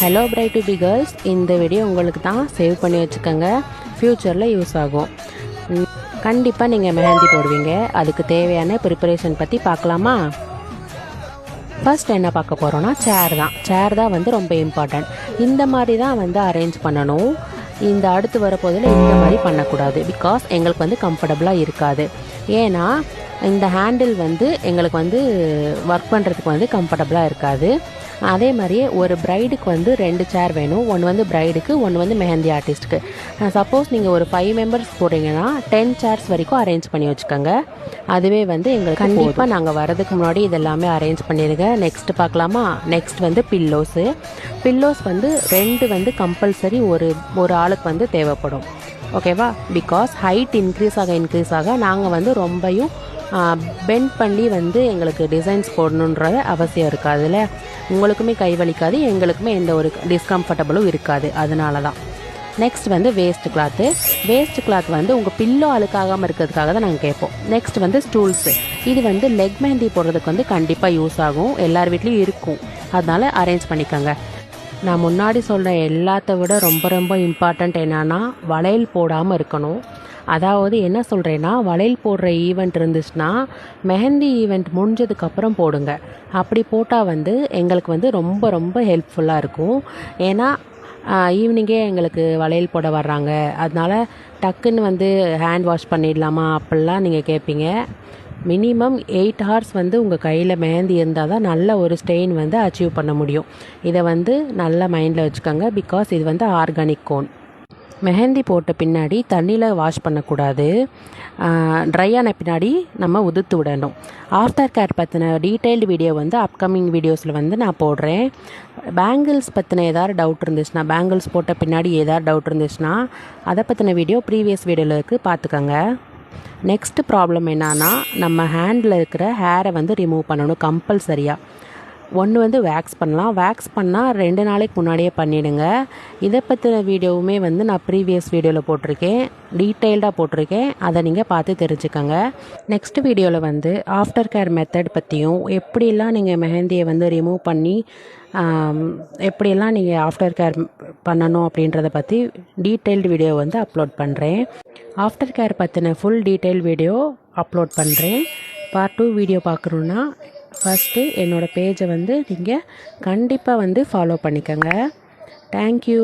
Hello bride to be girls, இந்த video உங்களுக்கு தான் சேவ் பண்ணி வச்சுக்கோங்க, ஃப்யூச்சரில் யூஸ் ஆகும். கண்டிப்பாக நீங்கள் மெஹந்தி போடுவீங்க. அதுக்கு தேவையான ப்ரிப்பரேஷன் பற்றி பார்க்கலாமா? ஃபர்ஸ்ட் என்ன பார்க்க போகிறோன்னா சேர் தான் வந்து ரொம்ப இம்பார்ட்டன்ட். இந்த மாதிரி தான் வந்து அரேஞ்ச் பண்ணணும். இந்த அடுத்து வரப்போதில் இந்த மாதிரி பண்ணக்கூடாது. பிகாஸ் எங்களுக்கு வந்து கம்ஃபர்டபுளாக இருக்காது. ஏன்னா இந்த ஹேண்டில் வந்து எங்களுக்கு வந்து ஒர்க் பண்ணுறதுக்கு வந்து கம்ஃபர்டபுளாக இருக்காது. அதே மாதிரியே ஒரு ப்ரைடுக்கு வந்து 2 சேர் வேணும். ஒன்று வந்து ப்ரைடுக்கு, ஒன்று வந்து மெஹந்தி ஆர்டிஸ்ட்டுக்கு. சப்போஸ் நீங்கள் ஒரு 5 மெம்பர்ஸ் போடுறீங்கன்னா 10 சேர்ஸ் வரைக்கும் அரேஞ்ச் பண்ணி வச்சுக்கோங்க. அதுவே வந்து எங்களுக்கு கண்டிப்பாக நாங்கள் வரதுக்கு முன்னாடி இதெல்லாமே அரேஞ்ச் பண்ணிடுங்க. நெக்ஸ்ட்டு பார்க்கலாமா? நெக்ஸ்ட் வந்து பில்லோஸ் வந்து 2 வந்து கம்பல்சரி ஒரு ஆளுக்கு வந்து தேவைப்படும். ஓகேவா? பிகாஸ் ஹைட் இன்க்ரீஸ் ஆக நாங்கள் வந்து ரொம்பையும் பெண்ட் பண்ணி வந்து எங்களுக்கு டிசைன்ஸ் போடணுன்ற அவசியம் இருக்காதுல்ல. உங்களுக்குமே கை வலிக்காது, எங்களுக்குமே எந்த ஒரு டிஸ்கம்ஃபர்டபுளும் இருக்காது. அதனால தான். நெக்ஸ்ட் வந்து வேஸ்ட் கிளாத் வந்து உங்கள் பில்லோ அழுக்காகாமல் இருக்கிறதுக்காக தான் நாங்கள் கேட்போம். நெக்ஸ்ட் வந்து ஸ்டூல்ஸு. இது வந்து லெக் மெஹந்தி போடுறதுக்கு வந்து கண்டிப்பாக யூஸ் ஆகும். எல்லார் வீட்லேயும் இருக்கும். அதனால் அரேஞ்ச் பண்ணிக்கோங்க. நான் முன்னாடி சொல்கிற எல்லாத்த விட ரொம்ப ரொம்ப இம்பார்ட்டண்ட் என்னன்னா, வளையல் போடாமல் இருக்கணும். அதாவது என்ன சொல்கிறேன்னா, வளையல் போடுற ஈவெண்ட் இருந்துச்சுன்னா மெஹந்தி ஈவெண்ட் முடிஞ்சதுக்கப்புறம் போடுங்க. அப்படி போட்டால் வந்து எங்களுக்கு வந்து ரொம்ப ரொம்ப ஹெல்ப்ஃபுல்லாக இருக்கும். ஏன்னா ஈவினிங்கே எங்களுக்கு வளையல் போட வர்றாங்க, அதனால் டக்குன்னு வந்து ஹேண்ட் வாஷ் பண்ணிடலாமா அப்படிலாம் நீங்கள் கேட்பீங்க. மினிமம் 8 ஹவர்ஸ் வந்து உங்கள் கையில் மெஹந்தி இருந்தால் தான் நல்ல ஒரு ஸ்டெயின் வந்து அச்சீவ் பண்ண முடியும். இதை வந்து நல்லா மைண்டில் வச்சுக்கோங்க. பிகாஸ் இது வந்து ஆர்கானிக் கோன். மெஹந்தி போட்ட பின்னாடி தண்ணியில் வாஷ் பண்ணக்கூடாது. ட்ரை ஆன பின்னாடி நம்ம உதுத்து விடணும். ஆஃப்டர் கேர் பற்றின டீட்டெயில்டு வீடியோ வந்து அப்கமிங் வீடியோஸில் வந்து நான் போடுறேன். பேங்கிள்ஸ் பற்றின ஏதாவது டவுட் இருந்துச்சுன்னா, பேங்கிள்ஸ் போட்ட பின்னாடி ஏதாவது டவுட் இருந்துச்சுன்னா அதை பற்றின வீடியோ ப்ரீவியஸ் வீடியோவில் இருக்குது, பார்த்துக்கோங்க. நெக்ஸ்ட்டு ப்ராப்ளம் என்னன்னா, நம்ம ஹேண்டில் இருக்கிற ஹேரை வந்து ரிமூவ் பண்ணணும் கம்பல்சரியாக. ஒன்று வந்து வேக்ஸ் பண்ணலாம். வேக்ஸ் பண்ணால் 2 நாளைக்கு முன்னாடியே பண்ணிவிடுங்க. இதை பற்றின வீடியோவுமே வந்து நான் ப்ரீவியஸ் வீடியோவில் போட்டிருக்கேன், டீட்டெயில்டாக போட்டிருக்கேன். அதை நீங்கள் பார்த்து தெரிஞ்சுக்கோங்க. நெக்ஸ்ட் வீடியோவில் வந்து ஆஃப்டர் கேர் மெத்தட் பற்றியும், எப்படிலாம் நீங்கள் மெஹந்தியை வந்து ரிமூவ் பண்ணி எப்படியெல்லாம் நீங்கள் ஆஃப்டர் கேர் பண்ணணும் அப்படின்றத பற்றி டீட்டெயில்டு வீடியோ வந்து அப்லோட் பண்ணுறேன். ஆஃப்டர் கேர் பற்றின ஃபுல் டீட்டெயில் வீடியோ அப்லோட் பண்ணுறேன். பார்ட் 2 வீடியோ பார்க்கணுன்னா ஃபஸ்ட்டு என்னோடய பேஜை வந்து நீங்கள் கண்டிப்பாக வந்து ஃபாலோ பண்ணிக்கோங்க. தேங்க்யூ.